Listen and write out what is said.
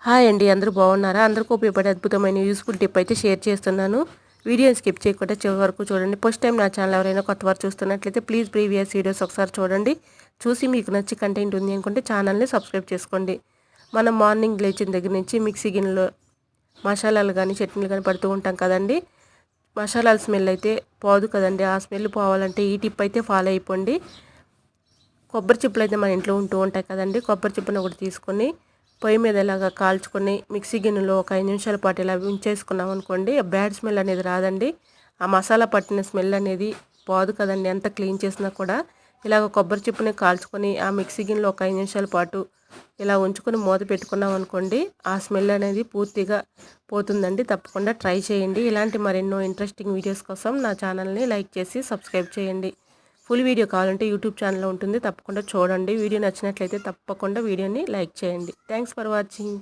Hi అండి, అందరూ బాగున్నారా? అందరికీ ఉపయోగపడే అద్భుతమైన యూస్ఫుల్ టిప్ అయితే షేర్ చేస్తున్నాను. వీడియోని స్కిప్ చేయకుండా చివరి వరకు చూడండి. ఫస్ట్ టైం నా ఛానల్ ఎవరైనా కొత్త వారు చూస్తున్నట్లయితే ప్లీజ్ ప్రీవియస్ వీడియోస్ ఒకసారి చూడండి. చూసి మీకు నచ్చి కంటెంట్ ఉంది అనుకుంటే ఛానల్ని సబ్స్క్రైబ్ చేసుకోండి. మనం మార్నింగ్ లేచిన దగ్గర నుంచి మిక్సీ గిన్నెలో మసాలాలు కానీ చట్నీలు కానీ పడుతూ ఉంటాం కదండి. మసాలాల స్మెల్ అయితే పోదు కదండి. ఆ స్మెల్ పోవాలంటే ఈ టిప్ అయితే ఫాలో అయిపోండి. కొబ్బరి చిప్పలు అయితే మన ఇంట్లో ఉంటూ ఉంటాయి కదండి. కొబ్బరి చిప్పను ఒకటి తీసుకొని పొయ్యి మీద ఇలాగా కాల్చుకొని మిక్సీ గిన్నెలో ఒక 5 నిమిషాల పాటు ఇలా ఉంచేసుకున్నాం అనుకోండి, బ్యాడ్ స్మెల్ అనేది రాదండి. ఆ మసాలా పట్టిన స్మెల్ అనేది పోదు కదండి. ఎంత క్లీన్ చేసినా కూడా ఇలాగ కొబ్బరి చిప్పని కాల్చుకొని ఆ మిక్సీ గిన్నెలో ఒక 5 నిమిషాల పాటు ఇలా ఉంచుకొని మూత పెట్టుకున్నాం అనుకోండి, ఆ స్మెల్ అనేది పూర్తిగా పోతుందండి. తప్పకుండా ట్రై చేయండి. ఇలాంటి మరెన్నో ఇంట్రెస్టింగ్ వీడియోస్ కోసం నా ఛానల్ని లైక్ చేసి సబ్స్క్రైబ్ చేయండి. ఫుల్ వీడియో కావాలంటే యూట్యూబ్ ఛానల్లో ఉంటుంది, తప్పకుండా చూడండి. వీడియో నచ్చినట్లయితే తప్పకుండా వీడియోని లైక్ చేయండి. Thanks for watching.